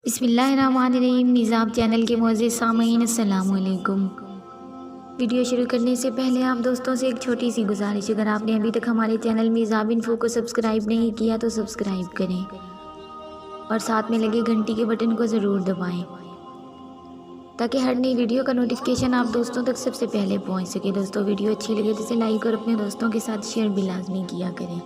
बिस्मिल्लाहिर्रहमानिर्रहीम। निज़ाब चैनल के मुअज़्ज़िज़ सामीन अस्सलामु अलैकुम। वीडियो शुरू करने से पहले आप दोस्तों से एक छोटी सी गुजारिश, अगर आपने अभी तक हमारे चैनल निज़ाब इन्फो को सब्सक्राइब नहीं किया तो सब्सक्राइब करें और साथ में लगे घंटी के बटन को ज़रूर दबाएं ताकि हर नई वीडियो का नोटिफिकेशन आप दोस्तों तक सबसे पहले पहुंच सके। दोस्तों, वीडियो अच्छी लगे तो इसे लाइक और अपने दोस्तों के साथ शेयर भी लाजमी किया करें।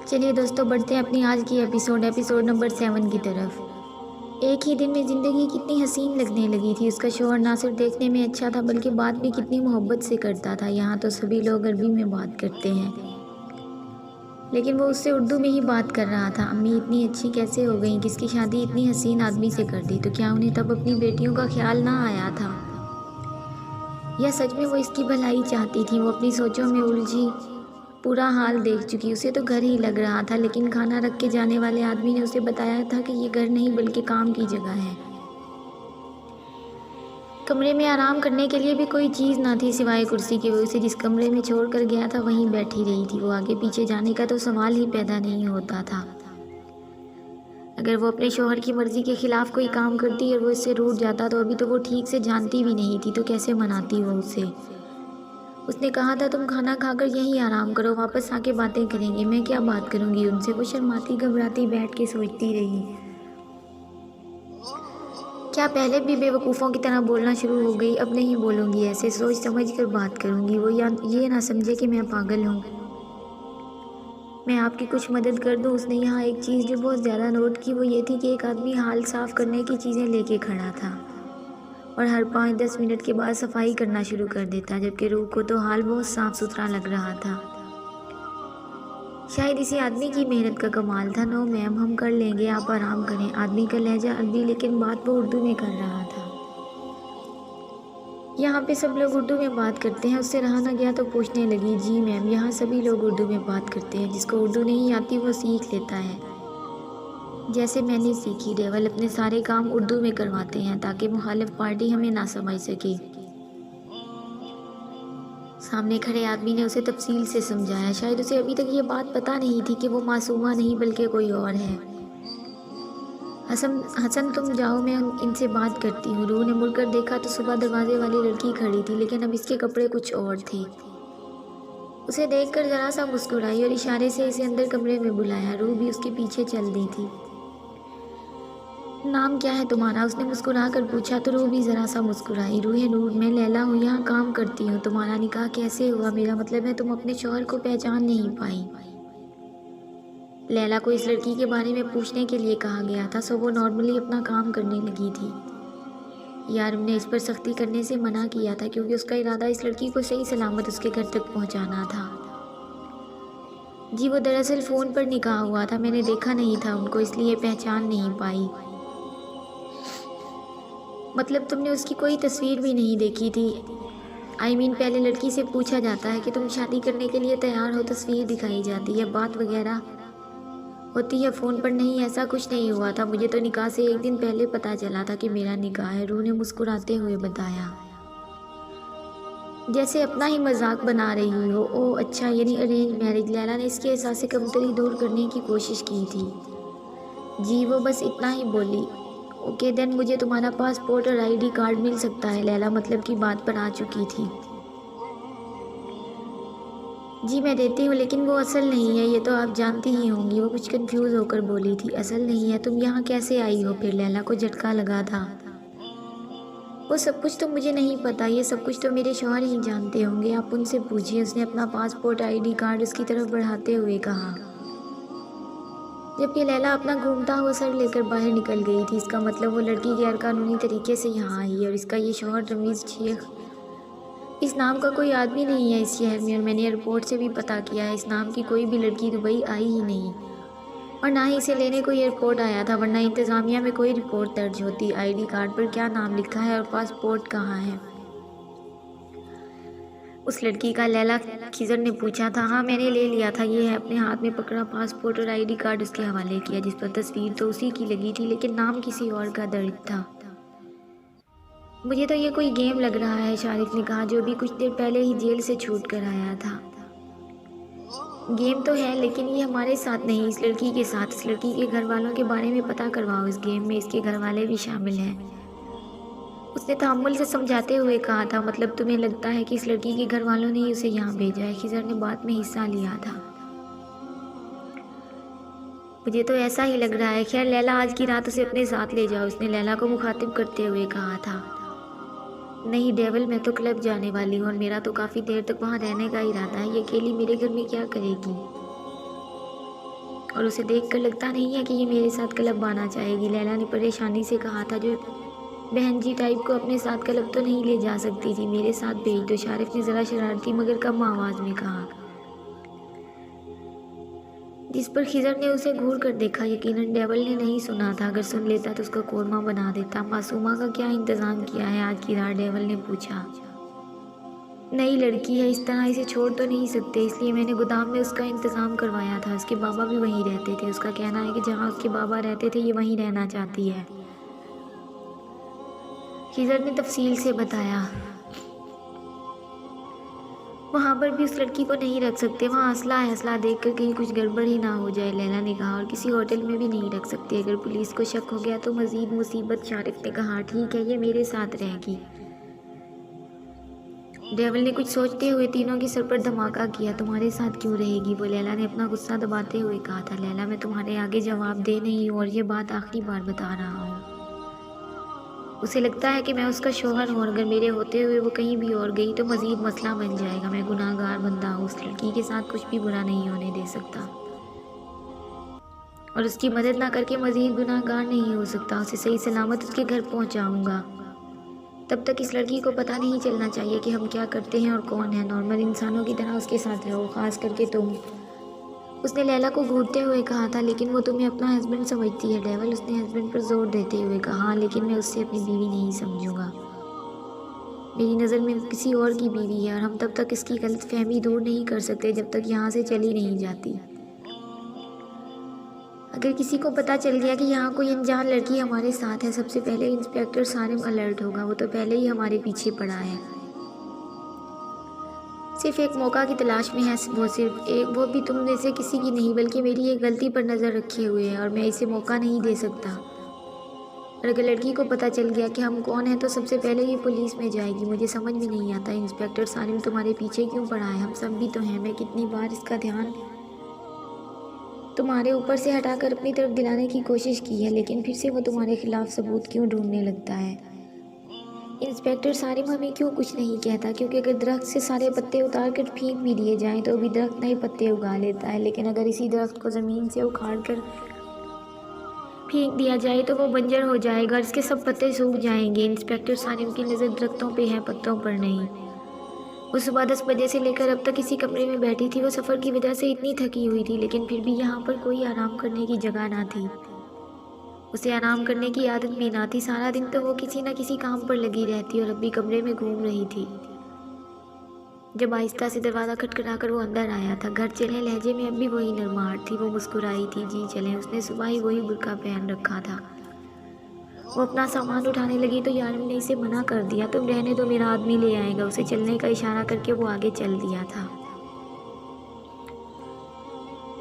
चलिए दोस्तों, बढ़ते हैं अपनी आज की एपिसोड नंबर 7 की तरफ। एक ही दिन में ज़िंदगी कितनी हसीन लगने लगी थी। उसका शौहर ना सिर्फ देखने में अच्छा था बल्कि बात भी कितनी मोहब्बत से करता था। यहाँ तो सभी लोग अरबी में बात करते हैं लेकिन वो उससे उर्दू में ही बात कर रहा था। अम्मी इतनी अच्छी कैसे हो गई, किसकी शादी इतनी हसीन आदमी से कर दी? तो क्या उन्हें तब अपनी बेटियों का ख्याल ना आया था, या सच में वो इसकी भलाई चाहती थी? वो अपनी सोचों में उलझी, पूरा हाल देख चुकी। उसे तो घर ही लग रहा था, लेकिन खाना रख के जाने वाले आदमी ने उसे बताया था कि ये घर नहीं बल्कि काम की जगह है। कमरे में आराम करने के लिए भी कोई चीज़ ना थी सिवाय कुर्सी के। वो उसे जिस कमरे में छोड़ कर गया था वहीं बैठी रही थी। वो आगे पीछे जाने का तो सवाल ही पैदा नहीं होता था। अगर वो अपने शौहर की मर्ज़ी के खिलाफ कोई काम करती और वो इससे रूठ जाता तो अभी तो वो ठीक से जानती भी नहीं थी, तो कैसे मनाती वो उसे? उसने कहा था तुम खाना खाकर यहीं आराम करो, वापस आके बातें करेंगे। मैं क्या बात करूंगी उनसे? वो शर्माती घबराती बैठ के सोचती रही, क्या पहले भी बेवकूफ़ों की तरह बोलना शुरू हो गई? अब नहीं बोलूंगी, ऐसे सोच समझ कर बात करूंगी। वो या ये ना समझे कि मैं पागल हूँ। मैं आपकी कुछ मदद कर दूँ? उसने यहाँ एक चीज़ जो बहुत ज़्यादा नोट की वो ये थी कि एक आदमी हाल साफ़ करने की चीज़ें लेके खड़ा था और हर 5-10 मिनट के बाद सफाई करना शुरू कर देता, जबकि रूह को तो हाल बहुत साफ सुथरा लग रहा था। शायद इसी आदमी की मेहनत का कमाल था। नो मैम, हम कर लेंगे, आप आराम करें। आदमी का लहजा अरबी लेकिन बात वो उर्दू में कर रहा था। यहाँ पे सब लोग उर्दू में बात करते हैं। उससे रहा ना गया तो पूछने लगी, जी मैम, यहाँ सभी लोग उर्दू में बात करते हैं। जिसको उर्दू नहीं आती वो सीख लेता है, जैसे मैंने सीखी। डेवल अपने सारे काम उर्दू में करवाते हैं ताकि मुखालिफ पार्टी हमें ना समझ सके। सामने खड़े आदमी ने उसे तफसील से समझाया। शायद उसे अभी तक ये बात पता नहीं थी कि वो मासूमा नहीं बल्कि कोई और है। हसन तुम जाओ, मैं इनसे बात करती हूँ। रूह ने मुड़कर देखा तो सुबह दरवाजे वाली लड़की खड़ी थी, लेकिन अब इसके कपड़े कुछ और थे। उसे देखकर जरा सा मुस्कुराई और इशारे से इसे अंदर कमरे में बुलाया। रूह भी उसके पीछे चल दी थी। नाम क्या है तुम्हारा? उसने मुस्कुरा कर पूछा तो रूह भी ज़रा सा मुस्कुराई। रूह नूर, मैं लैला हूँ, यहाँ काम करती हूँ। तुम्हारा निकाह कैसे हुआ? मेरा मतलब है तुम अपने शौहर को पहचान नहीं पाई। लैला को इस लड़की के बारे में पूछने के लिए कहा गया था, सो वो नॉर्मली अपना काम करने लगी थी। यार, हमने इस पर सख्ती करने से मना किया था क्योंकि उसका इरादा इस लड़की को सही सलामत उसके घर तक पहुँचाना था। जी, वो दरअसल फ़ोन पर निकाह हुआ था, मैंने देखा नहीं था उनको, इसलिए पहचान नहीं पाई। मतलब तुमने उसकी कोई तस्वीर भी नहीं देखी थी? पहले लड़की से पूछा जाता है कि तुम शादी करने के लिए तैयार हो, तस्वीर दिखाई जाती है, बात वगैरह होती है। फ़ोन पर नहीं, ऐसा कुछ नहीं हुआ था। मुझे तो निकाह से एक दिन पहले पता चला था कि मेरा निकाह है, रूह ने मुस्कुराते हुए बताया, जैसे अपना ही मजाक बना रही हो। ओह अच्छा, यानी अरेंज मैरिज? लैला ने इसके एहसास से कमतरी दूर करने की कोशिश की थी। जी, वो बस इतना ही बोली। ओके देन, मुझे तुम्हारा पासपोर्ट और आईडी कार्ड मिल सकता है? लैला मतलब की बात पर आ चुकी थी। जी मैं देती हूँ, लेकिन वो असल नहीं है, ये तो आप जानती ही होंगी। वो कुछ कंफ्यूज होकर बोली थी। असल नहीं है? तुम यहाँ कैसे आई हो फिर? लैला को झटका लगा था। वो सब कुछ तो मुझे नहीं पता, ये सब कुछ तो मेरे शौहर ही जानते होंगे, आप उनसे पूछिए। उसने अपना पासपोर्ट आईडी कार्ड उसकी तरफ बढ़ाते हुए कहा, जबकि लैला अपना घूमता हुआ सर लेकर बाहर निकल गई थी। इसका मतलब वो लड़की गैर कानूनी तरीके से यहाँ आई और इसका ये शौहर रमीज़ शेख, इस नाम का कोई आदमी नहीं है इस शहर में। और मैंने एयरपोर्ट से भी पता किया है, इस नाम की कोई भी लड़की दुबई आई ही नहीं और ना ही इसे लेने कोई एयरपोर्ट आया था, वरना इंतज़ामिया में कोई रिपोर्ट दर्ज होती। आईडी कार्ड पर क्या नाम लिखा है और पासपोर्ट कहाँ है? उस लड़की का? लैला खिजर ने पूछा था। हाँ, मैंने ले लिया था, ये है। अपने हाथ में पकड़ा पासपोर्ट और आईडी कार्ड उसके हवाले किया, जिस पर तस्वीर तो उसी की लगी थी लेकिन नाम किसी और का दर्ज था। मुझे तो ये कोई गेम लग रहा है, शारिक ने कहा, जो भी कुछ देर पहले ही जेल से छूट कर आया था। गेम तो है लेकिन ये हमारे साथ नहीं, इस लड़की के साथ। इस लड़की के घर वालों के बारे में पता करवाओ, इस गेम में इसके घर वाले भी शामिल हैं। उसने तहम्मुल से समझाते हुए कहा था, मतलब तुम्हें लगता है कि इस लड़की के घर वालों ने ही उसे यहाँ भेजा है? खिज़र ने बात में हिस्सा लिया था। मुझे तो ऐसा ही लग रहा है। खैर लैला, आज की रात उसे अपने साथ ले जाओ, उसने लैला को मुखातिब करते हुए कहा था। नहीं डेविल, मैं तो क्लब जाने वाली हूँ और मेरा तो काफ़ी देर तक वहाँ रहने का इरादा है। ये अकेली मेरे घर में क्या करेगी? और उसे देखकर लगता नहीं है कि ये मेरे साथ क्लब आना चाहेगी, लैला ने परेशानी से कहा था। जो बहन जी टाइप को अपने साथ क्लब तो नहीं ले जा सकती थी, मेरे साथ भेज दो, शारिफ ने ज़रा शरारती मगर कम आवाज़ में कहा, जिस पर खिज़र ने उसे घूर कर देखा। यकीनन डेविल ने नहीं सुना था, अगर सुन लेता तो उसका कोरमा बना देता। मासूमा का क्या इंतज़ाम किया है आज की रात? डेविल ने पूछा। नई लड़की है, इस तरह इसे छोड़ तो नहीं सकते, इसलिए मैंने गोदाम में उसका इंतज़ाम करवाया था। उसके बाबा भी वहीं रहते थे, उसका कहना है कि जहाँ उसके बाबा रहते थे ये वहीं रहना चाहती है। खिज़र ने तफसील से बताया। वहाँ पर भी उस लड़की को नहीं रख सकते, वहाँ असला है, असला देख कर कहीं कुछ गड़बड़ ही ना हो जाए, लैला ने कहा। और किसी होटल में भी नहीं रख सकते, अगर पुलिस को शक हो गया तो मज़ीद मुसीबत। शारिफ ने कहा, ठीक है, ये मेरे साथ रहेगी। डेविल ने कुछ सोचते हुए तीनों के सर पर धमाका किया। तुम्हारे साथ क्यों रहेगी वो? लैला ने अपना गुस्सा दबाते हुए कहा था। लैला, मैं तुम्हारे आगे जवाब दे नहीं हूँ और ये बात आखिरी बार बता रहा हूँ। उसे लगता है कि मैं उसका शौहर हूँ और अगर मेरे होते हुए वो कहीं भी और गई तो मज़ीद मसला बन जाएगा। मैं गुनाहगार बंदा हूँ, उस लड़की के साथ कुछ भी बुरा नहीं होने दे सकता और उसकी मदद ना करके मज़ीद गुनाहगार नहीं हो सकता। उसे सही सलामत उसके घर पहुँचाऊँगा। तब तक इस लड़की को पता नहीं चलना चाहिए कि हम क्या करते हैं और कौन है। नॉर्मल इंसानों की तरह उसके साथ रहो, ख़ास करके तुम, उसने लैला को घूरते हुए कहा था। लेकिन वो तुम्हें अपना हस्बैंड समझती है डेविल, उसने हस्बैंड पर जोर देते हुए कहा। हाँ, लेकिन मैं उससे अपनी बीवी नहीं समझूंगा। मेरी नज़र में किसी और की बीवी है और हम तब तक इसकी गलतफहमी दूर नहीं कर सकते जब तक यहाँ से चली नहीं जाती। अगर किसी को पता चल गया कि यहाँ कोई अनजान लड़की हमारे साथ है, सबसे पहले इंस्पेक्टर सारिम अलर्ट होगा। वो तो पहले ही हमारे पीछे पड़ा है, सिर्फ एक मौका की तलाश में है। वो सिर्फ एक, वो भी तुम में से किसी की नहीं बल्कि मेरी एक गलती पर नज़र रखे हुए है और मैं इसे मौका नहीं दे सकता। और अगर लड़की को पता चल गया कि हम कौन हैं तो सबसे पहले ये पुलिस में जाएगी। मुझे समझ में नहीं आता इंस्पेक्टर सारिम तुम्हारे पीछे क्यों पड़ा है? हम सब भी तो हैं। मैं कितनी बार इसका ध्यान तुम्हारे ऊपर से हटाकर अपनी तरफ दिलाने की कोशिश की है, लेकिन फिर से वो तुम्हारे खिलाफ सबूत क्यों ढूंढने लगता है? इंस्पेक्टर सारिम हमें क्यों कुछ नहीं कहता? क्योंकि अगर दरख्त से सारे पत्ते उतार कर फेंक भी दिए जाएं तो भी दरख्त नए पत्ते उगा लेता है, लेकिन अगर इसी दरख्त को ज़मीन से उखाड़ कर फेंक दिया जाए तो वो बंजर हो जाएगा और इसके सब पत्ते सूख जाएंगे। इंस्पेक्टर सारिम की नज़र दरख्तों पे है, पत्तों पर नहीं। वो सुबह 10 बजे से लेकर अब तक इसी कमरे में बैठी थी। वो सफ़र की वजह से इतनी थकी हुई थी, लेकिन फिर भी यहाँ पर कोई आराम करने की जगह ना थी। उसे आराम करने की आदत भी ना थी। सारा दिन तो वो किसी न किसी काम पर लगी रहती और अब भी कमरे में घूम रही थी। जब आहिस्ता से दरवाज़ा खटखटाकर वो अंदर आया था, घर चले लहजे में अब भी वही नरमाहट थी। वो मुस्कुराई थी, जी चले। उसने सुबह ही वही बुर्का पहन रखा था। वो अपना सामान उठाने लगी तो यारिम ने इसे मना कर दिया। तुम रहने दो, मेरा आदमी ले आएगा। उसे चलने का इशारा करके वो आगे चल दिया था।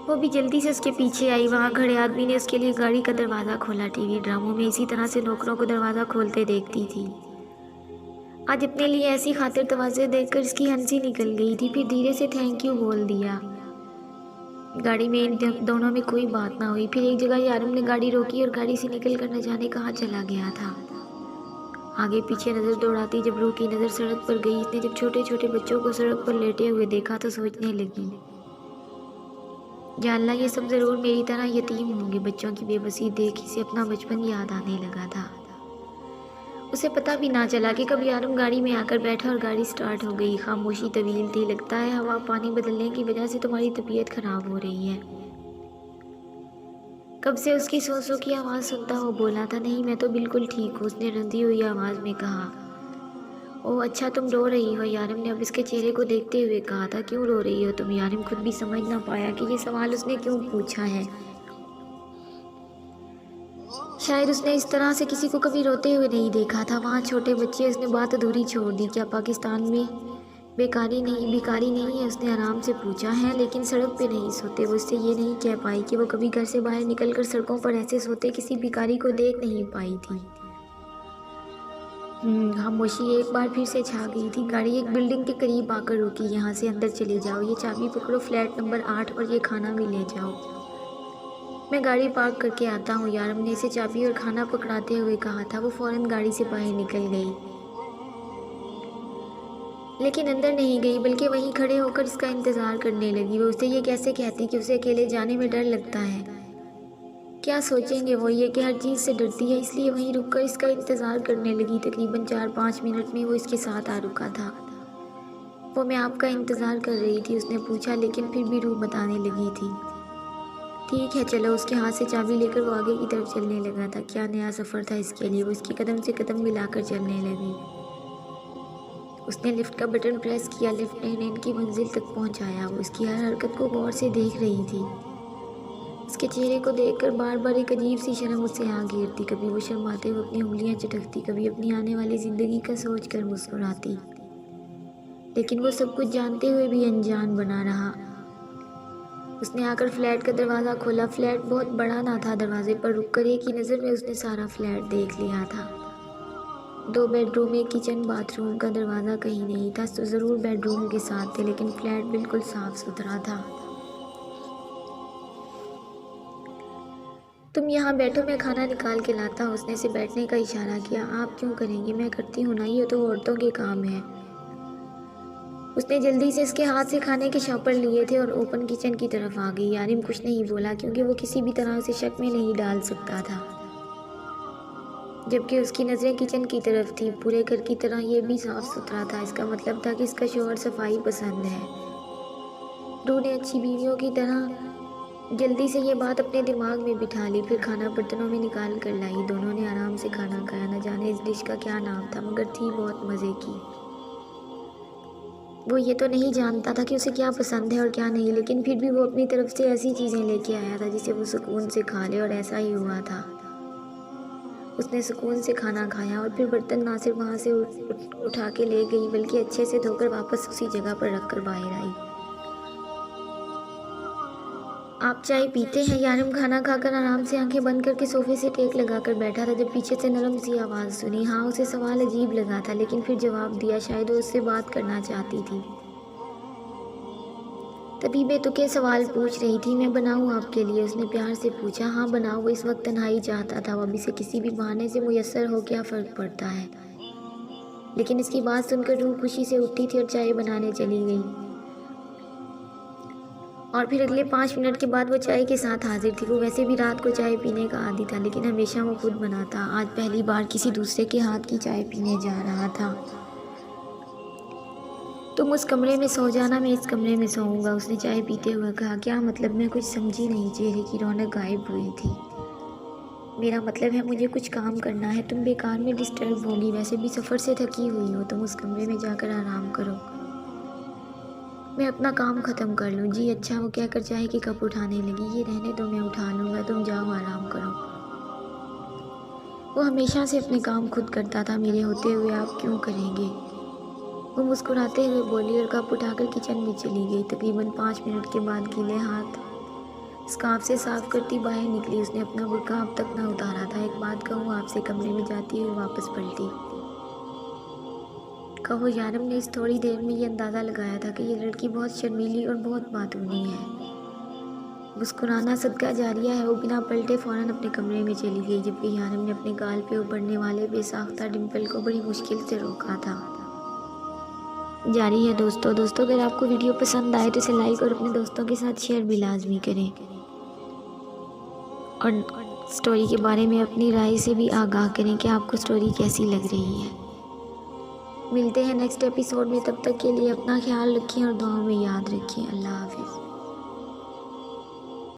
वो भी जल्दी से उसके पीछे आई। वहाँ खड़े आदमी ने उसके लिए गाड़ी का दरवाज़ा खोला। टीवी ड्रामों में इसी तरह से नौकरों को दरवाज़ा खोलते देखती थी। आज अपने लिए ऐसी खातिर तवाज़े देखकर इसकी हंसी निकल गई थी। फिर धीरे से थैंक यू बोल दिया। गाड़ी में इन दोनों में कोई बात ना हुई। फिर एक जगह यारिम ने गाड़ी रोकी और गाड़ी से निकल कर न जाने कहाँ चला गया था। आगे पीछे नज़र दौड़ाती जब रूह की नज़र सड़क पर गई। इसने जब छोटे छोटे बच्चों को सड़क पर लेटे हुए देखा तो सोचने लगी, या अल्लाह, ये सब ज़रूर मेरी तरह यतीम होंगे। बच्चों की बेबसी देख इसे अपना बचपन याद आने लगा था। उसे पता भी ना चला कि कब यारिम गाड़ी में आकर बैठा और गाड़ी स्टार्ट हो गई। खामोशी तवील थी। लगता है हवा पानी बदलने की वजह से तुम्हारी तबीयत ख़राब हो रही है। कब से उसकी सो की आवाज़ सुनता हो बोला था। नहीं, मैं तो बिल्कुल ठीक हूँ, उसने रंधी हुई आवाज़ में कहा। ओह अच्छा, तुम रो रही हो? यारिम ने अब इसके चेहरे को देखते हुए कहा था। क्यों रो रही हो तुम? यारिम खुद भी समझ ना पाया कि ये सवाल उसने क्यों पूछा है। शायद उसने इस तरह से किसी को कभी रोते हुए नहीं देखा था। वहाँ छोटे बच्चे, उसने बात अधूरी छोड़ दी। क्या पाकिस्तान में भिखारी नहीं है, उसने आराम से पूछा। है, लेकिन सड़क पे नहीं सोते। वो उससे ये नहीं कह पाई कि वो कभी घर से बाहर निकलकर सड़कों पर ऐसे सोते किसी भिखारी को देख नहीं पाई थी। खामोशी एक बार फिर से छा गई थी। गाड़ी एक बिल्डिंग के करीब आकर रुकी। यहाँ से अंदर चले जाओ, ये चाबी पकड़ो, फ्लैट नंबर 8 और ये खाना भी ले जाओ। मैं गाड़ी पार्क करके आता हूँ यार, हमने इसे चाबी और खाना पकड़ाते हुए कहा था। वो फ़ौरन गाड़ी से बाहर निकल गई, लेकिन अंदर नहीं गई बल्कि वहीं खड़े होकर इसका इंतज़ार करने लगी। वो उसे ये कैसे कहती कि उसे अकेले जाने में डर लगता है। क्या सोचेंगे वो ये कि हर चीज़ से डरती है, इसलिए वहीं रुककर इसका इंतज़ार करने लगी। तकरीबन 4-5 मिनट में वो इसके साथ आ रुका था। वो मैं आपका इंतज़ार कर रही थी, उसने पूछा, लेकिन फिर भी रूह बताने लगी थी। ठीक है चलो। उसके हाथ से चाबी लेकर वो आगे की तरफ चलने लगा था। क्या नया सफ़र था इसके लिए। वो इसकी कदम से कदम मिलाकर चलने लगी। उसने लिफ्ट का बटन प्रेस किया। लिफ्ट ने इनकी मंजिल तक पहुंचाया। वो उसकी हर हरकत को गौर से देख रही थी। उसके चेहरे को देखकर बार बार एक अजीब सी शर्म उसे आ घेरती। कभी वो शर्माते हुए अपनी उंगलियां चटकती, कभी अपनी आने वाली ज़िंदगी का सोचकर मुस्कुराती। लेकिन वो सब कुछ जानते हुए भी अनजान बना रहा। उसने आकर फ्लैट का दरवाज़ा खोला। फ्लैट बहुत बड़ा ना था। दरवाजे पर रुककर एक ही नज़र में उसने सारा फ्लैट देख लिया था। 2 बेडरूम, एक किचन, बाथरूम का दरवाज़ा कहीं नहीं था। तो ज़रूर बेडरूम के साथ थे, लेकिन फ्लैट बिल्कुल साफ़ सुथरा था। तुम यहाँ बैठो, मैं खाना निकाल के लाता हूँ। उसने इसे बैठने का इशारा किया। आप क्यों करेंगे, मैं करती हूँ ना, ये तो औरतों के काम है। उसने जल्दी से इसके हाथ से खाने के शॉपर लिए थे और ओपन किचन की तरफ आ गई। यारिम कुछ नहीं बोला, क्योंकि वो किसी भी तरह उसे शक में नहीं डाल सकता था। जबकि उसकी नज़रें किचन की तरफ थी। पूरे घर की तरह ये भी साफ़ सुथरा था। इसका मतलब था कि इसका शौहर सफाई पसंद है। रूह ने अच्छी बीवियों की तरह जल्दी से ये बात अपने दिमाग में बिठा ली। फिर खाना बर्तनों में निकाल कर लाई। दोनों ने आराम से खाना खाया। न जाने इस डिश का क्या नाम था, मगर थी बहुत मज़े की। वो ये तो नहीं जानता था कि उसे क्या पसंद है और क्या नहीं, लेकिन फिर भी वो अपनी तरफ से ऐसी चीज़ें लेके आया था जिसे वो सुकून से खा ले, और ऐसा ही हुआ था। उसने सुकून से खाना खाया और फिर बर्तन ना सिर्फ वहाँ से उठा के ले गई, बल्कि अच्छे से धोकर वापस उसी जगह पर रख कर बाहर आई। आप चाय पीते हैं? यारिम खाना खाकर आराम से आंखें बंद करके सोफे से टेक लगाकर बैठा था जब पीछे से नरम सी आवाज़ सुनी। हाँ, उसे सवाल अजीब लगा था, लेकिन फिर जवाब दिया। शायद वो उससे बात करना चाहती थी। तभी बेतुके सवाल पूछ रही थी। मैं बनाऊँ आपके लिए? उसने प्यार से पूछा। हाँ बनाओ। वो इस वक्त तन्हाई चाहता था। वो अभी से किसी भी बहाने से मुयस्सर हो, क्या फ़र्क पड़ता है। लेकिन इसकी बात सुनकर रूह खुशी से उठी थी और चाय बनाने चली गई। और फिर अगले 5 मिनट के बाद वो चाय के साथ हाजिर थी। वो वैसे भी रात को चाय पीने का आदी था, लेकिन हमेशा वो खुद बनाता। आज पहली बार किसी दूसरे के हाथ की चाय पीने जा रहा था। तुम उस कमरे में सो जाना, मैं इस कमरे में सोऊंगा, उसने चाय पीते हुए कहा। क्या मतलब? मैं कुछ समझी नहीं। चेहरे की रौनक गायब हुई थी। मेरा मतलब है मुझे कुछ काम करना है। तुम बेकार में डिस्टर्ब होगी, वैसे भी सफ़र से थकी हुई हो। तुम उस कमरे में जाकर आराम करो, मैं अपना काम ख़त्म कर लूँ। जी अच्छा, वो कहकर चाय की कप उठाने लगी। ये रहने दो, मैं उठा लूँगा, तुम जाओ आराम करो। वो हमेशा से अपने काम खुद करता था, मेरे होते हुए आप क्यों करेंगे? वो मुस्कुराते हुए बोली और कप उठाकर किचन में चली गई। तकरीबन 5 मिनट के बाद गीले हाथ स्कार्फ से साफ करती बाहर निकली। उसने अपना बुर्का अब तक ना उतारा था। एक बात कहूँ आपसे, कमरे में जाती हुई वापस पलटी। कहो। यारिम ने इस थोड़ी देर में ये अंदाज़ा लगाया था कि ये लड़की बहुत शर्मीली और बहुत बातूनी है। मुस्कुराना सदका जारिया है। वो बिना पलटे फ़ौरन अपने कमरे में चली गई, जबकि यारिम ने अपने गाल पे उभरने वाले बेसाख्ता डिम्पल को बड़ी मुश्किल से रोका था। जारी है दोस्तों अगर आपको वीडियो पसंद आए तो इसे लाइक और अपने दोस्तों के साथ शेयर भी लाजमी करें, और स्टोरी के बारे में अपनी राय से भी आगाह करें कि आपको स्टोरी कैसी लग रही है। मिलते हैं नेक्स्ट एपिसोड में, तब तक के लिए अपना ख्याल रखिए और दुआ में याद रखिए। अल्लाह हाफिज़।